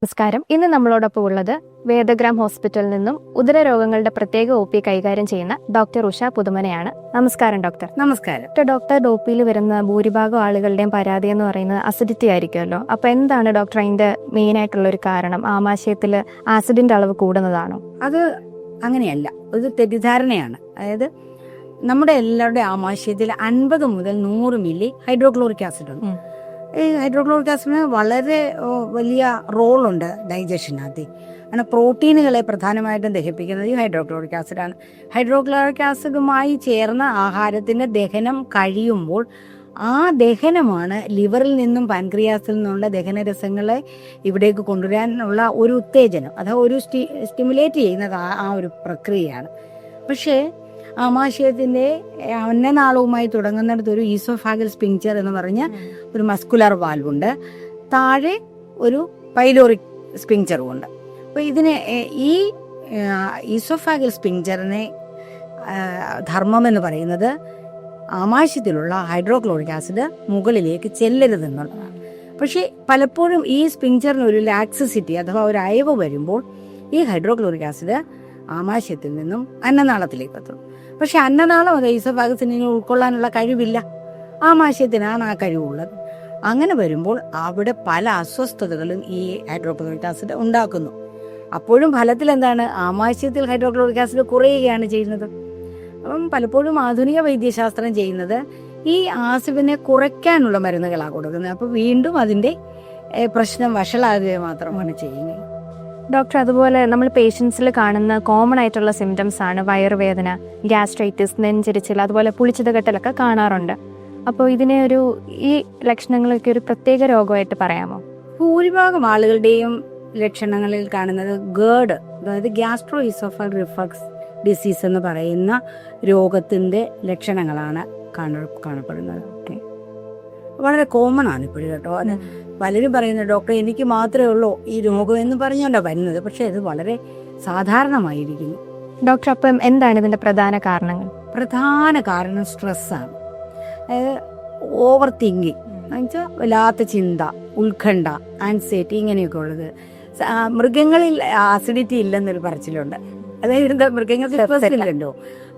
നമസ്കാരം. ഇന്ന് നമ്മളോടൊപ്പം ഉള്ളത് വേദഗ്രാം ഹോസ്പിറ്റലിൽ നിന്നും ഉദരരോഗങ്ങളുടെ പ്രത്യേക OP കൈകാര്യം ചെയ്യുന്ന ഡോക്ടർ ഉഷ പുതുമനയാണ്. നമസ്കാരം ഡോക്ടർ. നമസ്കാരം. ഡോക്ടർ OPയിൽ വരുന്ന ഭൂരിഭാഗം ആളുകളുടെയും പരാതി എന്ന് പറയുന്നത് അസിഡിറ്റി ആയിരിക്കുമല്ലോ. അപ്പൊ എന്താണ് ഡോക്ടർ അതിന്റെ മെയിൻ ആയിട്ടുള്ള ഒരു കാരണം? ആമാശയത്തിൽ ആസിഡിന്റെ അളവ് കൂടുന്നതാണോ? അത് അങ്ങനെയല്ല, ഒരു തെറ്റിദ്ധാരണയാണ്. അതായത് നമ്മുടെ എല്ലാവരുടെ ആമാശയത്തിൽ 50 മുതൽ 100 മില്ലി ഹൈഡ്രോക്ലോറിക് ആസിഡ് ഉണ്ട്. ഈ ഹൈഡ്രോക്ലോറിക് ആസിഡിന് വളരെ വലിയ റോളുണ്ട് ഡൈജഷനകത്ത്. അങ്ങനെ പ്രോട്ടീനുകളെ പ്രധാനമായിട്ടും ദഹിപ്പിക്കുന്നത് ഈ ഹൈഡ്രോക്ലോറിക് ആസിഡാണ്. ഹൈഡ്രോക്ലോറിക് ആസിഡുമായി ചേർന്ന ആഹാരത്തിന്റെ ദഹനം കഴിയുമ്പോൾ ആ ദഹനമാണ് ലിവറിൽ നിന്നും പാൻക്രിയാസിൽ നിന്നുള്ള ദഹനരസങ്ങളെ ഇവിടേക്ക് കൊണ്ടുവരാനുള്ള ഒരു ഉത്തേജനം, അഥവാ ഒരു സ്റ്റിമുലേറ്റ് ചെയ്യുന്നത് ആ ഒരു പ്രക്രിയയാണ്. പക്ഷേ ആമാശയത്തിന്റെ അന്നനാളവുമായി തുടങ്ങുന്നിടത്ത് ഒരു ഈസോഫാഗൽ സ്പിങ്ചർ എന്ന് പറഞ്ഞ ഒരു മസ്കുലർ വാൽവുണ്ട്. താഴെ ഒരു പൈലോറിക് സ്പിങ്ചറും ഉണ്ട്. അപ്പോൾ ഇതിന് ഈ ഈസോഫാഗൽ സ്പിങ്ചറിനെ ധർമ്മം എന്ന് പറയുന്നത് ആമാശയത്തിലുള്ള ഹൈഡ്രോക്ലോറിക് ആസിഡ് മുകളിലേക്ക് ചെല്ലരുതെന്നുള്ളതാണ്. പക്ഷേ പലപ്പോഴും ഈ സ്പിങ്ചറിന് ഒരു ലാക്സിസിറ്റി അഥവാ ഒരു അയവ് വരുമ്പോൾ ഈ ഹൈഡ്രോക്ലോറിക് ആസിഡ് ആമാശയത്തിൽ നിന്നും അന്നനാളത്തിലേക്ക് എത്തും. പക്ഷെ അന്നനാളം അത് ഈസോഫാഗസിന് ഉൾക്കൊള്ളാനുള്ള കഴിവില്ല, ആമാശയത്തിനാണ് ആ കഴിവുള്ളത്. അങ്ങനെ വരുമ്പോൾ അവിടെ പല അസ്വസ്ഥതകളും ഈ ഹൈഡ്രോക്ലോറിക് ആസിഡ് ഉണ്ടാക്കുന്നു. അപ്പോഴും ഫലത്തിൽ എന്താണ്? ആമാശയത്തിൽ ഹൈഡ്രോക്ലോറിക് ആസിഡ് കുറയുകയാണ് ചെയ്യുന്നത്. അപ്പം പലപ്പോഴും ആധുനിക വൈദ്യശാസ്ത്രം ചെയ്യുന്നത് ഈ ആസിഡിനെ കുറയ്ക്കാനുള്ള മരുന്നുകളാണ് കൊടുക്കുന്നത്. അപ്പോൾ വീണ്ടും അതിൻ്റെ പ്രശ്നം വഷളാകുക മാത്രമാണ് ചെയ്യുന്നത്. ഡോക്ടർ, അതുപോലെ നമ്മൾ പേഷ്യൻസിൽ കാണുന്ന കോമൺ ആയിട്ടുള്ള സിംറ്റംസ് ആണ് വയറുവേദന, ഗ്യാസ്ട്രൈറ്റിസ്, നെഞ്ചരിച്ചിൽ, അതുപോലെ പുളിച്ചത് കെട്ടലൊക്കെ കാണാറുണ്ട്. അപ്പോൾ ഇതിനെ ഈ ലക്ഷണങ്ങളൊക്കെ ഒരു പ്രത്യേക രോഗമായിട്ട് പറയാമോ? ഭൂരിഭാഗം ആളുകളുടെയും ലക്ഷണങ്ങളിൽ കാണുന്നത് ഗേർഡ്, അതായത് ഗ്യാസ്ട്രോ ഈസോഫഗൽ റിഫ്ലക്സ് ഡിസീസ് എന്ന് പറയുന്ന രോഗത്തിൻ്റെ ലക്ഷണങ്ങളാണ് കാണപ്പെടുന്നത്. വളരെ കോമൺ ആണ് ഇപ്പോഴും കേട്ടോ. അത് പലരും പറയുന്നത് ഡോക്ടർ എനിക്ക് മാത്രമേ ഉള്ളൂ ഈ രോഗം എന്ന് പറഞ്ഞുകൊണ്ടാണ് വരുന്നത്. പക്ഷെ ഇത് വളരെ സാധാരണമായിരിക്കുന്നു. ഡോക്ടർ, അപ്പം എന്താണ് ഇതിന്റെ പ്രധാന കാരണങ്ങൾ? പ്രധാന കാരണം സ്ട്രെസ്സാണ്. അതായത് ഓവർ തിങ്കിങ് എന്നുവെച്ചാൽ വല്ലാത്ത ചിന്ത, ഉത്കണ്ഠ, ആൻസൈറ്റി ഇങ്ങനെയൊക്കെ ഉള്ളത്. മൃഗങ്ങളിൽ ആസിഡിറ്റി ഇല്ലെന്നൊരു പറച്ചിലുണ്ട്. അതായത് മൃഗങ്ങൾക്ക് സ്ട്രെസ് ഇല്ലല്ലോ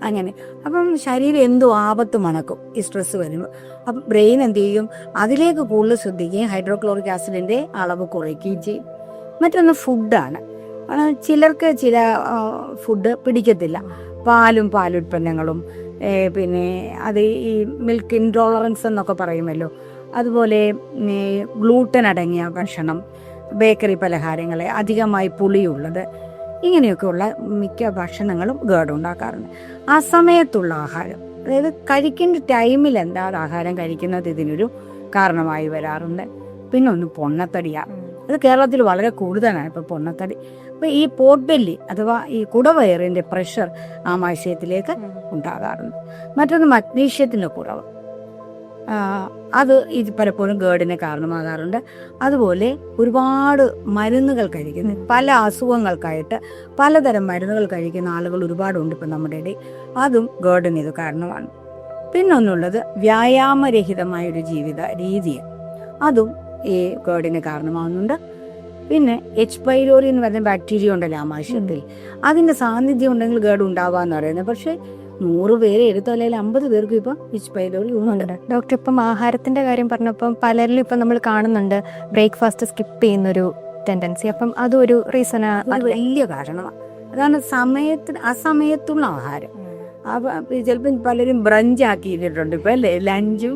അങ്ങനെ. അപ്പം ശരീരം എന്തോ ആപത്ത് മണക്കും ഈ സ്ട്രെസ് വരുമ്പോൾ. അപ്പം ബ്രെയിൻ എന്ത് ചെയ്യും? അതിലേക്ക് കൂടുതൽ ശ്രദ്ധിക്കുകയും ഹൈഡ്രോക്ലോറിക് ആസിഡിന്റെ അളവ് കുറയ്ക്കുകയും ചെയ്യും. മറ്റൊന്ന് ഫുഡാണ്. ചിലർക്ക് ചില ഫുഡ് പിടിക്കത്തില്ല. പാലുൽപ്പന്നങ്ങളും പിന്നെ അത് ഈ മിൽക്ക് ഇൻടോളറൻസ് എന്നൊക്കെ പറയുമല്ലോ, അതുപോലെ ഗ്ലൂട്ടൻ അടങ്ങിയ ഭക്ഷണം, ബേക്കറി പലഹാരങ്ങൾ, അധികമായി പുളിയുള്ളത്, ഇങ്ങനെയൊക്കെയുള്ള മിക്ക ഭക്ഷണങ്ങളും ഗേർഡ് ഉണ്ടാക്കാറുണ്ട്. ആ സമയത്തുള്ള ആഹാരം, അതായത് കഴിക്കേണ്ട ടൈമിൽ എന്താ ആഹാരം കഴിക്കുന്നത് ഇതിനൊരു കാരണമായി വരാറുണ്ട്. പിന്നെ ഒന്ന് പൊണ്ണത്തടിയാണ്. അത് കേരളത്തിൽ വളരെ കൂടുതലാണ് ഇപ്പോൾ പൊണ്ണത്തടി. അപ്പോൾ ഈ പോട്ട് ബെല്ലി അഥവാ ഈ കുടവയറിൻ്റെ പ്രഷർ ആമാശയത്തിലേക്ക് ഉണ്ടാകാറുണ്ട്. മറ്റൊന്ന് മഗ്നീഷ്യത്തിൻ്റെ കുറവ്, അത് ഇത് പലപ്പോഴും ഗേർഡിന് കാരണമാകാറുണ്ട്. അതുപോലെ ഒരുപാട് മരുന്നുകൾ കഴിക്കുന്ന, പല അസുഖങ്ങൾക്കായിട്ട് പലതരം മരുന്നുകൾ കഴിക്കുന്ന ആളുകൾ ഒരുപാടുണ്ട് ഇപ്പം നമ്മുടെ ഇടയിൽ. അതും ഗേർഡിന് ഇത് കാരണമാണ്. പിന്നൊന്നുള്ളത് വ്യായാമരഹിതമായൊരു ജീവിത രീതി, അതും ഈ ഗേർഡിന് കാരണമാകുന്നുണ്ട്. പിന്നെ H. പൈലോറി എന്ന് പറയുന്ന ബാക്ടീരിയ ഉണ്ടല്ലോ ആമാശയത്തിൽ, അതിൻ്റെ സാന്നിധ്യം ഉണ്ടെങ്കിൽ ഗേർഡ് ഉണ്ടാവാന്ന് പറയുന്നത്. പക്ഷേ 100 പേരെ എടുത്തോ അല്ലെങ്കിൽ 50 പേർക്കും ഇപ്പം H. പൈലോറി ഉണ്ട്. ഡോക്ടർ, ഇപ്പം ആഹാരത്തിന്റെ കാര്യം പറഞ്ഞപ്പം പലരിലും ഇപ്പം നമ്മൾ കാണുന്നുണ്ട് ബ്രേക്ക്ഫാസ്റ്റ് സ്കിപ്പ് ചെയ്യുന്നൊരു ടെൻഡൻസി. അപ്പം അതൊരു റീസൺ, വലിയ കാരണമാണ്. അതാണ് സമയത്തുള്ള ആഹാരം. ചിലപ്പോൾ പലരും ബ്രഞ്ച് ആക്കിയിട്ടുണ്ട് ഇപ്പം അല്ലേ, ലഞ്ചും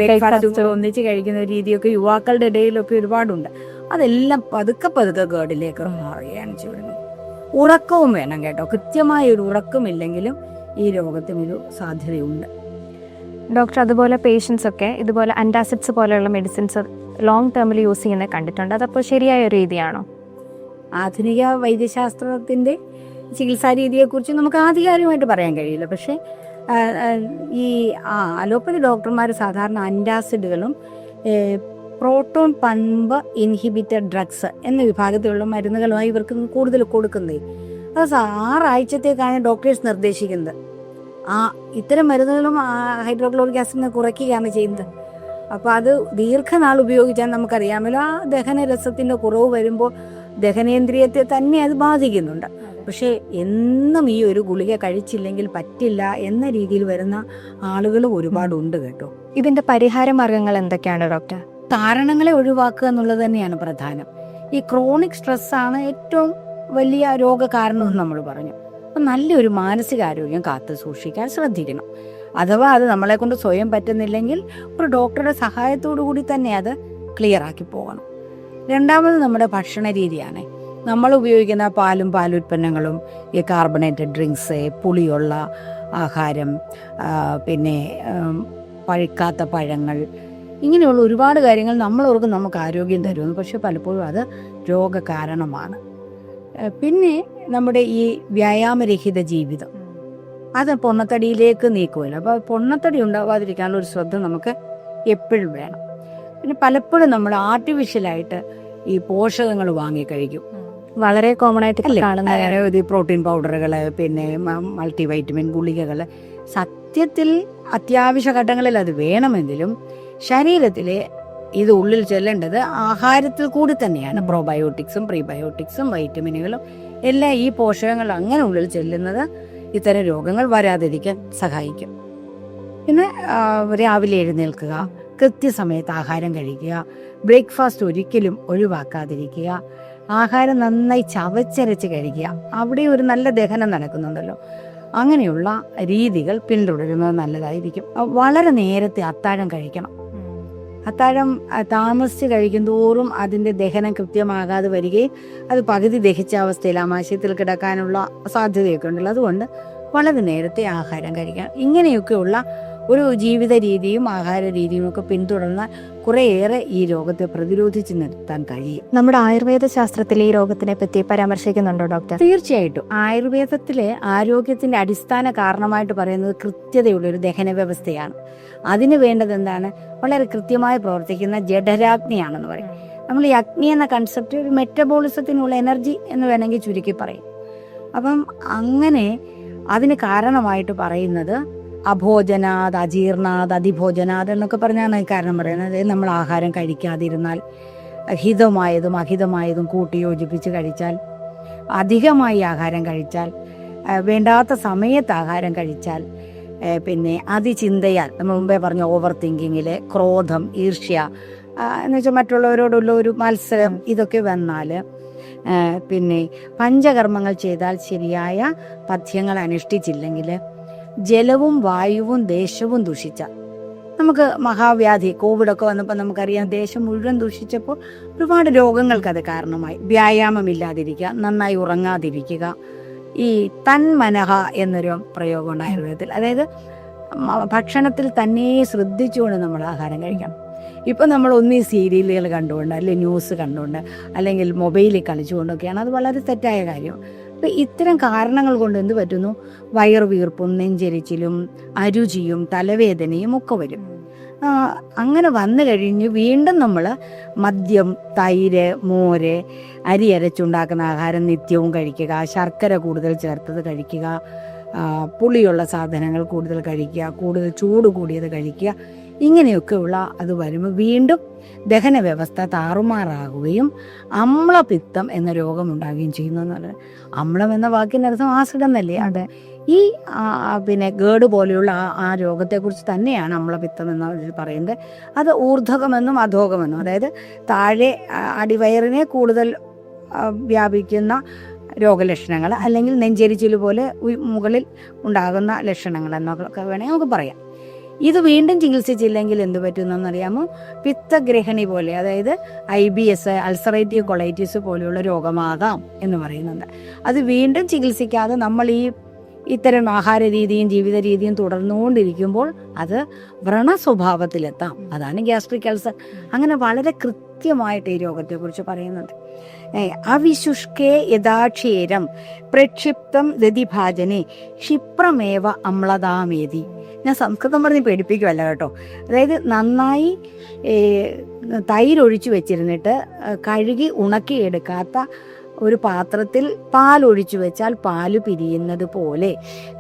ബ്രേക്ക്ഫാസ്റ്റും ഒന്നിച്ച് കഴിക്കുന്ന രീതിയൊക്കെ യുവാക്കളുടെ ഇടയിലൊക്കെ ഒരുപാടുണ്ട്. അതെല്ലാം പതുക്കെ ഗേർഡിലേക്ക് മാറുകയാണ് ചെയ്യുന്നത്. ഉറക്കവും വേണം കേട്ടോ. കൃത്യമായ ഒരു ഉറക്കമില്ലെങ്കിലും ഈ രോഗത്തിനൊരു സാധ്യതയുണ്ട്. ഡോക്ടർ, അതുപോലെ പേഷ്യൻസ് ഒക്കെ ഇതുപോലെ ആന്റാസിഡ്സ് പോലെയുള്ള മെഡിസിൻസ് ലോങ് ടേമിൽ യൂസ് ചെയ്യുന്നത് കണ്ടിട്ടുണ്ട്. അതപ്പോൾ ശരിയായ ഒരു രീതിയാണോ? ആധുനിക വൈദ്യശാസ്ത്രത്തിൻ്റെ ചികിത്സാ രീതിയെക്കുറിച്ച് നമുക്ക് ആധികാരികമായിട്ട് പറയാൻ കഴിയില്ല. പക്ഷേ ഈ അലോപ്പതി ഡോക്ടർമാർ സാധാരണ ആന്റാസിഡുകളും പ്രോട്ടോൺ പമ്പ് ഇൻഹിബിറ്റഡ് ഡ്രഗ്സ് എന്ന വിഭാഗത്തിലുള്ള മരുന്നുകളുമായി ഇവർക്ക് കൂടുതൽ കൊടുക്കുന്നത്. അത് 6 ആഴ്ചത്തേക്കാണ് ഡോക്ടേഴ്സ് നിർദ്ദേശിക്കുന്നത്. ഇത്തരം മരുന്നുകളും ഹൈഡ്രോക്ലോറിക് ആസിഡിനെ കുറയ്ക്കുകയാണ് ചെയ്യുന്നത്. അപ്പോൾ അത് ദീർഘനാൾ ഉപയോഗിച്ചാൽ നമുക്കറിയാമല്ലോ ആ ദഹനരസത്തിൻ്റെ കുറവ് വരുമ്പോൾ ദഹനേന്ദ്രിയത്തെ തന്നെ അത് ബാധിക്കുന്നുണ്ട്. പക്ഷേ എന്നും ഈ ഒരു ഗുളിക കഴിച്ചില്ലെങ്കിൽ പറ്റില്ല എന്ന രീതിയിൽ വരുന്ന ആളുകളും ഒരുപാടുണ്ട് കേട്ടോ. ഇതിന്റെ പരിഹാര മാർഗങ്ങൾ എന്തൊക്കെയാണ് ഡോക്ടർ? കാരണങ്ങളെ ഒഴിവാക്കുക എന്നുള്ളത് തന്നെയാണ് പ്രധാനം. ഈ ക്രോണിക് സ്ട്രെസ്സാണ് ഏറ്റവും വലിയ രോഗകാരണം എന്ന് നമ്മൾ പറഞ്ഞു. അപ്പം നല്ലൊരു മാനസികാരോഗ്യം കാത്തു സൂക്ഷിക്കാൻ ശ്രദ്ധിക്കണം. അഥവാ അത് നമ്മളെ കൊണ്ട് സ്വയം പറ്റുന്നില്ലെങ്കിൽ ഒരു ഡോക്ടറുടെ സഹായത്തോടു കൂടി തന്നെ അത് ക്ലിയർ ആക്കി പോകണം. രണ്ടാമത് നമ്മുടെ ഭക്ഷണ രീതിയാണ്. നമ്മൾ ഉപയോഗിക്കുന്ന പാലുൽപ്പന്നങ്ങളും ഈ കാർബണേറ്റഡ് ഡ്രിങ്ക്സ്, പുളിയുള്ള ആഹാരം, പിന്നെ പഴുക്കാത്ത പഴങ്ങൾ, ഇങ്ങനെയുള്ള ഒരുപാട് കാര്യങ്ങൾ നമ്മളോർക്കും നമുക്ക് ആരോഗ്യം തരുമെന്ന്, പക്ഷെ പലപ്പോഴും അത് രോഗകാരണമാണ്. പിന്നെ നമ്മുടെ ഈ വ്യായാമരഹിത ജീവിതം അത് പൊണ്ണത്തടിയിലേക്ക് നീക്കുമല്ലോ. അപ്പോൾ പൊണ്ണത്തടി ഉണ്ടാവാതിരിക്കാനുള്ള ഒരു ശ്രദ്ധ നമുക്ക് എപ്പോഴും വേണം. പിന്നെ പലപ്പോഴും നമ്മൾ ആർട്ടിഫിഷ്യലായിട്ട് ഈ പോഷകങ്ങൾ വാങ്ങിക്കഴിക്കും. വളരെ കോമൺ ആയിട്ട് കാണുന്ന പ്രോട്ടീൻ പൗഡറുകൾ, പിന്നെ മൾട്ടി വൈറ്റമിൻ ഗുളികകൾ. സത്യത്തിൽ അത്യാവശ്യ ഘട്ടങ്ങളിൽ അത് വേണമെങ്കിലും ശരീരത്തിലെ ഇത് ഉള്ളിൽ ചെല്ലേണ്ടത് ആഹാരത്തിൽ കൂടി തന്നെയാണ്. പ്രോബയോട്ടിക്സും പ്രീബയോട്ടിക്സും വൈറ്റമിനുകളും എല്ലാം ഈ പോഷകങ്ങൾ അങ്ങനെ ഉള്ളിൽ ചെല്ലുന്നത് ഇത്തരം രോഗങ്ങൾ വരാതിരിക്കാൻ സഹായിക്കും. പിന്നെ രാവിലെ എഴുന്നേൽക്കുക, കൃത്യസമയത്ത് ആഹാരം കഴിക്കുക, ബ്രേക്ക്ഫാസ്റ്റ് ഒരിക്കലും ഒഴിവാക്കാതിരിക്കുക, ആഹാരം നന്നായി ചവച്ചരച്ച് കഴിക്കുക, അവിടെ ഒരു നല്ല ദഹനം നടക്കുന്നുണ്ടല്ലോ. അങ്ങനെയുള്ള രീതികൾ പിന്തുടരുന്നത് നല്ലതായിരിക്കും. വളരെ നേരത്തെ അത്താഴം കഴിക്കണം. അത്താഴം താമസിച്ച് കഴിക്കും തോറും അതിൻ്റെ ദഹനം കൃത്യമാകാതെ വരികയും അത് പകുതി ദഹിച്ച അവസ്ഥയിൽ ആമാശയത്തിൽ കിടക്കാനുള്ള സാധ്യതയൊക്കെ ഉണ്ടല്ലോ. അതുകൊണ്ട് വളരെ നേരത്തെ ആഹാരം കഴിക്കണം. ഇങ്ങനെയൊക്കെയുള്ള ഒരു ജീവിത രീതിയും ആഹാര രീതിയും ഒക്കെ പിന്തുടർന്നാൽ കുറേയേറെ ഈ രോഗത്തെ പ്രതിരോധിച്ച് നിർത്താൻ കഴിയും. നമ്മുടെ ആയുർവേദ ശാസ്ത്രത്തിൽ ഈ രോഗത്തിനെ പറ്റി പരാമർശിക്കുന്നുണ്ടോ ഡോക്ടർ? തീർച്ചയായിട്ടും. ആയുർവേദത്തിലെ ആരോഗ്യത്തിന്റെ അടിസ്ഥാന കാരണമായിട്ട് പറയുന്നത് കൃത്യതയുള്ളൊരു ദഹന വ്യവസ്ഥയാണ്. അതിന് വേണ്ടത് എന്താണ്? വളരെ കൃത്യമായി പ്രവർത്തിക്കുന്ന ജഠരാഗ്നിയാണെന്ന് പറയും. നമ്മൾ ഈ അഗ്നി എന്ന കൺസെപ്റ്റ് ഒരു മെറ്റബോളിസത്തിനുള്ള എനർജി എന്ന് വേണമെങ്കിൽ ചുരുക്കി പറയും. അപ്പം അങ്ങനെ അതിന് കാരണമായിട്ട് പറയുന്നത് അഭോജനാത്, അജീർണാത്, അതിഭോജനാത് എന്നൊക്കെ പറഞ്ഞാണ് കാരണം പറയുന്നത്. നമ്മൾ ആഹാരം കഴിക്കാതിരുന്നാൽ, ഹിതമായതും അഹിതമായതും കൂട്ടി യോജിപ്പിച്ച് കഴിച്ചാൽ, അധികമായി ആഹാരം കഴിച്ചാൽ, വേണ്ടാത്ത സമയത്ത് ആഹാരം കഴിച്ചാൽ, പിന്നെ അതിചിന്തയാൽ, നമ്മൾ മുമ്പേ പറഞ്ഞ ഓവർ തിങ്കിങ്ങില് ക്രോധം, ഈർഷ്യ എന്ന് വെച്ചാൽ മറ്റുള്ളവരോടുള്ള ഒരു മത്സരം, ഇതൊക്കെ വന്നാൽ, പിന്നെ പഞ്ചകർമ്മങ്ങൾ ചെയ്താൽ, ശരിയായ പഥ്യങ്ങൾ അനുഷ്ഠിച്ചില്ലെങ്കിൽ, ജലവും വായുവും ദേശവും ദൂഷിച്ച, നമുക്ക് മഹാവ്യാധി കോവിഡൊക്കെ വന്നപ്പോൾ നമുക്കറിയാം ദേശം മുഴുവൻ ദൂഷിച്ചപ്പോൾ ഒരുപാട് രോഗങ്ങൾക്ക് അത് കാരണമായി. വ്യായാമമില്ലാതിരിക്കുക, നന്നായി ഉറങ്ങാതിരിക്കുക, ഈ തന്മനഹ എന്നൊരു പ്രയോഗമുണ്ട് ആയുർവേദത്തിൽ. അതായത് ഭക്ഷണത്തിൽ തന്നെ ശ്രദ്ധിച്ചുകൊണ്ട് നമ്മൾ ആഹാരം കഴിക്കണം. ഇപ്പം നമ്മൾ ഒന്നീ സീരിയലുകൾ കണ്ടുകൊണ്ട്, അല്ലെങ്കിൽ ന്യൂസ് കണ്ടുകൊണ്ട്, അല്ലെങ്കിൽ മൊബൈലിൽ കളിച്ചുകൊണ്ടൊക്കെയാണ്. അത് വളരെ തെറ്റായ കാര്യം. അപ്പം ഇത്തരം കാരണങ്ങൾ കൊണ്ട് എന്ത് പറ്റുന്നു? വയറുവീർപ്പും നെഞ്ചെരിച്ചിലും അരുചിയും തലവേദനയും ഒക്കെ വരും. അങ്ങനെ വന്നു കഴിഞ്ഞ് വീണ്ടും നമ്മൾ മദ്യം, തൈര്, മോര്, അരി അരച്ചുണ്ടാക്കുന്ന ആഹാരം നിത്യവും കഴിക്കുക, ശർക്കര കൂടുതൽ ചേർത്തത് കഴിക്കുക, പുളിയുള്ള സാധനങ്ങൾ കൂടുതൽ കഴിക്കുക, കൂടുതൽ ചൂട് കൂടിയത് കഴിക്കുക, ഇങ്ങനെയൊക്കെയുള്ള അത് വരുമ്പോൾ വീണ്ടും ദഹന വ്യവസ്ഥ താറുമാറാകുകയും അമ്ലപിത്തം എന്ന രോഗം ഉണ്ടാകുകയും ചെയ്യുന്നു എന്ന് പറഞ്ഞാൽ, അമ്ലം എന്ന വാക്കിനർത്ഥം ആസിഡ് എന്നല്ലേ? അതെ. ഈ പിന്നെ ഗേഡ് പോലെയുള്ള ആ രോഗത്തെക്കുറിച്ച് തന്നെയാണ് അമ്ലപിത്തം എന്ന് പറയുന്നത്. അത് ഊർധകമെന്നും അധോകമെന്നും, അതായത് താഴെ അടിവയറിനെ കൂടുതൽ വ്യാപിക്കുന്ന രോഗലക്ഷണങ്ങൾ, അല്ലെങ്കിൽ നെഞ്ചെരിച്ചിൽ പോലെ മുകളിൽ ഉണ്ടാകുന്ന ലക്ഷണങ്ങൾ എന്നൊക്കെ വേണമെങ്കിൽ നമുക്ക് പറയാം. ഇത് വീണ്ടും ചികിത്സിച്ചില്ലെങ്കിൽ എന്ത് പറ്റുന്നറിയാമോ? പിത്തഗ്രഹണി പോലെ, അതായത് IBS, അൾസറേറ്റീവ് കൊളൈറ്റിസ് പോലെയുള്ള രോഗമാകാം എന്ന് പറയുന്നുണ്ട്. അത് വീണ്ടും ചികിത്സിക്കാതെ നമ്മൾ ഇത്തരം ആഹാര രീതിയും ജീവിത രീതിയും തുടർന്നുകൊണ്ടിരിക്കുമ്പോൾ അത് വ്രണ സ്വഭാവത്തിലെത്താം. അതാണ് ഗ്യാസ്ട്രിക് അൾസർ. അങ്ങനെ വളരെ കൃത്യമായിട്ട് ഈ രോഗത്തെക്കുറിച്ച് പറയുന്നുണ്ട്. അവിശുഷ്കേ യഥാക്ഷേരം പ്രക്ഷിപ്തം ദതിഭാജനെ ക്ഷിപ്രമേവ അമ്ലതാമേതി. ഞാൻ സംസ്കൃതം പറഞ്ഞ് പേടിപ്പിക്കുമല്ല കേട്ടോ. അതായത് നന്നായി തൈരൊഴിച്ചു വെച്ചിരുന്നിട്ട് കഴുകി ഉണക്കിയെടുക്കാത്ത ഒരു പാത്രത്തിൽ പാലൊഴിച്ചു വെച്ചാൽ പാല് പിരിയുന്നത് പോലെ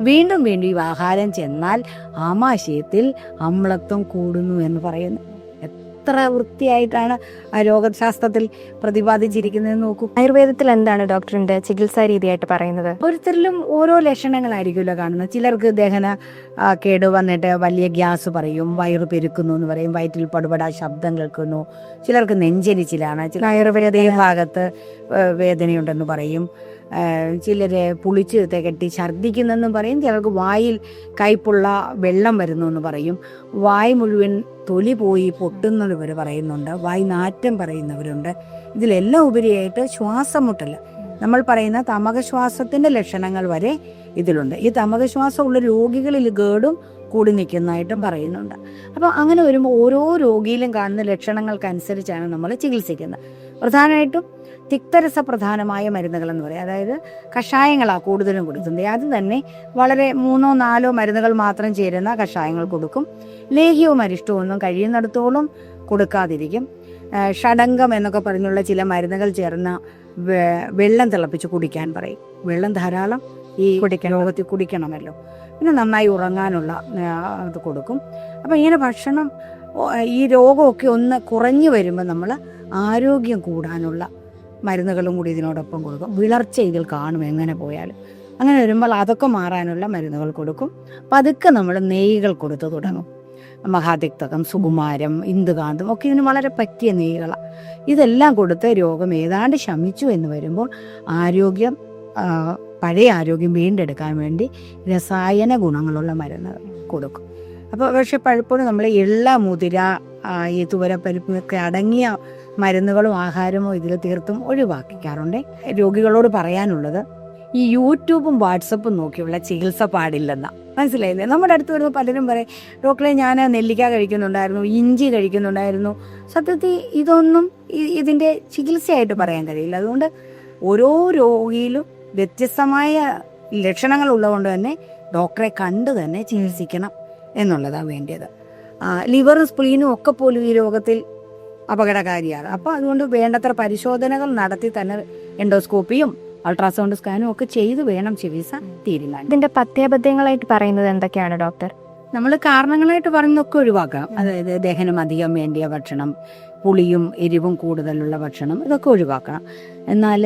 വീണ്ടും വീണ്ടും ഈ ആഹാരം ചെന്നാൽ ആമാശയത്തിൽ അമ്ലത്വം കൂടുന്നു എന്ന് പറയുന്നു. എത്ര വൃത്തിയായിട്ടാണ് ആ രോഗശാസ്ത്രത്തിൽ പ്രതിപാദിച്ചിരിക്കുന്നത് നോക്കൂ. ആയുർവേദത്തിൽ എന്താണ് ഡോക്ടറിന്റെ ചികിത്സാ രീതിയായിട്ട് പറയുന്നത്? ഓരോരുത്തരിലും ഓരോ ലക്ഷണങ്ങളായിരിക്കുമല്ലോ കാണുന്നത്. ചിലർക്ക് ദഹന കേട് വന്നിട്ട് വലിയ ഗ്യാസ് പറയും, വയറ് പെരുക്കുന്നു എന്ന് പറയും, വയറ്റിൽ പടുപടാ ശബ്ദം കേൾക്കുന്നു. ചിലർക്ക് നെഞ്ചരിച്ചിലാണ്, ചില ആയുർവേദ ഭാഗത്ത് വേദനയുണ്ടെന്ന് പറയും. ചിലര് പുളിച്ച് തികട്ടി ഛർദ്ദിക്കുന്നെന്നും പറയും. ചിലർക്ക് വായിൽ കയ്പുള്ള വെള്ളം വരുന്നു എന്ന് പറയും. വായ് മുഴുവൻ തൊലി പോയി പൊട്ടുന്നവർ പറയുന്നുണ്ട്. വായ് നാറ്റം പറയുന്നവരുണ്ട്. ഇതിലെല്ലാം ഉപരിയായിട്ട് ശ്വാസം മുട്ടൽ, നമ്മൾ പറയുന്ന തമകശ്വാസത്തിന്റെ ലക്ഷണങ്ങൾ വരെ ഇതിലുണ്ട്. ഈ തമകശ്വാസം ഉള്ള രോഗികളിൽ ഗേഡും കൂടി നിൽക്കുന്നതായിട്ടും പറയുന്നുണ്ട്. അപ്പോൾ അങ്ങനെ വരുമ്പോൾ ഓരോ രോഗിയിലും കാണുന്ന ലക്ഷണങ്ങൾക്കനുസരിച്ചാണ് നമ്മൾ ചികിത്സിക്കുന്നത്. പ്രധാനമായിട്ടും തിക്തരസപ്രധാനമായ മരുന്നുകൾ എന്ന് പറയും, അതായത് കഷായങ്ങളാണ് കൂടുതലും കൊടുക്കുന്നത്. അത് തന്നെ വളരെ 3-4 മരുന്നുകൾ മാത്രം ചേരുന്ന കഷായങ്ങൾ കൊടുക്കും. ലേഹ്യവും അരിഷ്ടവും ഒന്നും കഴിയുന്നിടത്തോളം കൊടുക്കാതിരിക്കും. ഷഡംഗം എന്നൊക്കെ പറഞ്ഞുള്ള ചില മരുന്നുകൾ ചേർന്ന വെള്ളം തിളപ്പിച്ച് കുടിക്കാൻ പറയും. വെള്ളം ധാരാളം ഈ രോഗത്തിൽ കുടിക്കണമല്ലോ. പിന്നെ നന്നായി ഉറങ്ങാനുള്ള ഇത് കൊടുക്കും. അപ്പം ഇങ്ങനെ ഭക്ഷണം, ഈ രോഗമൊക്കെ ഒന്ന് കുറഞ്ഞു വരുമ്പോൾ നമ്മൾ ആരോഗ്യം കൂടാനുള്ള മരുന്നുകളും കൂടി ഇതിനോടൊപ്പം കൊടുക്കും. വിളർച്ച ഇതിൽ കാണും എങ്ങനെ പോയാലും. അങ്ങനെ വരുമ്പോൾ അതൊക്കെ മാറാനുള്ള മരുന്നുകൾ കൊടുക്കും. പതുക്കെ നമ്മൾ നെയ്കൾ കൊടുത്തു തുടങ്ങും. മഹാതിക്തകം, സുകുമാരം, ഇന്ദുകാന്തം ഒക്കെ ഇതിന് വളരെ പറ്റിയ നെയ്കളാണ്. ഇതെല്ലാം കൊടുത്ത് രോഗം ഏതാണ്ട് ശമിച്ചു എന്ന് വരുമ്പോൾ ആരോഗ്യം, പഴയ ആരോഗ്യം വീണ്ടെടുക്കാൻ വേണ്ടി രസായന ഗുണങ്ങളുള്ള മരുന്നുകൾ കൊടുക്കും. അപ്പോൾ പക്ഷെ പലപ്പോഴും നമ്മൾ എള്ള, മുതിര, ഈ തുവരപ്പരിപ്പൊക്കെ അടങ്ങിയ മരുന്നുകളും ആഹാരമോ ഇതിൽ തീർത്തും ഒഴിവാക്കിക്കാറുണ്ട്. രോഗികളോട് പറയാനുള്ളത്, ഈ യൂട്യൂബും വാട്സപ്പും നോക്കിയുള്ള ചികിത്സ പാടില്ലെന്ന മനസ്സിലായില്ലേ. നമ്മുടെ അടുത്ത് വരുമ്പോൾ പലരും പറയും, ഡോക്ടറെ ഞാൻ നെല്ലിക്ക കഴിക്കുന്നുണ്ടായിരുന്നു, ഇഞ്ചി കഴിക്കുന്നുണ്ടായിരുന്നു. സത്യത്തിൽ ഇതൊന്നും ഇതിൻ്റെ ചികിത്സയായിട്ട് പറയാൻ കഴിയില്ല. അതുകൊണ്ട് ഓരോ രോഗിയിലും വ്യത്യസ്തമായ ലക്ഷണങ്ങൾ ഉള്ളതുകൊണ്ട് തന്നെ ഡോക്ടറെ കണ്ട് തന്നെ ചികിത്സിക്കണം എന്നുള്ളതാണ് വേണ്ടത്. ലിവറും സ്പ്ലീനും ഒക്കെ പോലും ഈ രോഗത്തിൽ അപകടകാരിയാണ്. അപ്പോൾ അതുകൊണ്ട് വേണ്ടത്ര പരിശോധനകൾ നടത്തി തന്നെ എൻഡോസ്കോപ്പിയും അൾട്രാസൗണ്ട് സ്കാനും ഒക്കെ ചെയ്ത് വേണം ചികിത്സ തീരുമാനം. ഇതിന്റെ പഥ്യാബദ്ധങ്ങളായിട്ട് പറയുന്നത് എന്തൊക്കെയാണ് ഡോക്ടർ? നമ്മൾ കാരണങ്ങളായിട്ട് പറയുന്നതൊക്കെ ഒഴിവാക്കാം. അതായത് ദഹനം അധികം വേണ്ടിയ ഭക്ഷണം, പുളിയും എരിവും കൂടുതലുള്ള ഭക്ഷണം, ഇതൊക്കെ ഒഴിവാക്കണം. എന്നാൽ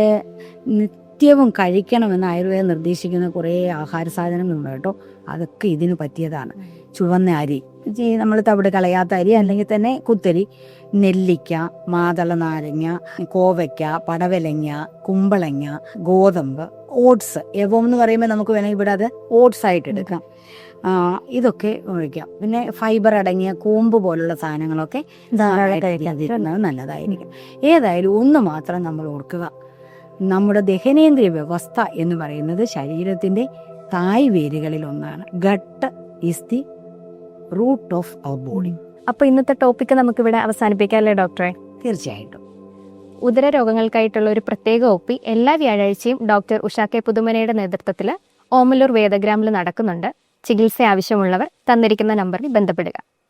നിത്യവും കഴിക്കണമെന്ന് ആയുർവേദം നിർദ്ദേശിക്കുന്ന കുറേ ആഹാര സാധനങ്ങളുണ്ട് കേട്ടോ. അതൊക്കെ ഇതിന് പറ്റിയതാണ്. ചുവന്ന അരി, നമ്മൾ തവിട് കളയാത്ത അരി, അല്ലെങ്കിൽ തന്നെ കുത്തരി, നെല്ലിക്ക, മാതള നാരങ്ങ, കോവയ്ക്ക, പടവലങ്ങ, കുമ്പളങ്ങ, ഗോതമ്പ്, ഓട്സ്. എവം എന്ന് പറയുമ്പോൾ നമുക്ക് വേണമെങ്കിൽ ഇവിടെ അത് ഓട്സ് ആയിട്ട് എടുക്കാം. ഇതൊക്കെ ഒഴിക്കാം. പിന്നെ ഫൈബർ അടങ്ങിയ കൂമ്പ് പോലുള്ള സാധനങ്ങളൊക്കെ കഴിക്കാതിരുന്നത് നല്ലതായിരിക്കും. ഏതായാലും ഒന്ന് മാത്രം നമ്മൾ ഓർക്കുക, നമ്മുടെ ദഹനേന്ദ്രിയ വ്യവസ്ഥ എന്ന് പറയുന്നത് ശരീരത്തിന്റെ തായ് വേരുകളിൽ ഒന്നാണ്. Gut is the root of our body. അപ്പൊ ഇന്നത്തെ ടോപ്പിക്ക് നമുക്കിവിടെ അവസാനിപ്പിക്കാം അല്ലേ ഡോക്ടറെ? തീർച്ചയായിട്ടും. ഉദര രോഗങ്ങൾക്കായിട്ടുള്ള ഒരു പ്രത്യേക ഒപ്പി എല്ലാ വ്യാഴാഴ്ചയും ഡോക്ടർ ഉഷ കെ പുതുമനയുടെ നേതൃത്വത്തിൽ ഓമലൂർ വേദഗ്രാമിൽ നടക്കുന്നുണ്ട്. ചികിത്സ ആവശ്യമുള്ളവർ തന്നിരിക്കുന്ന നമ്പറിൽ ബന്ധപ്പെടുക.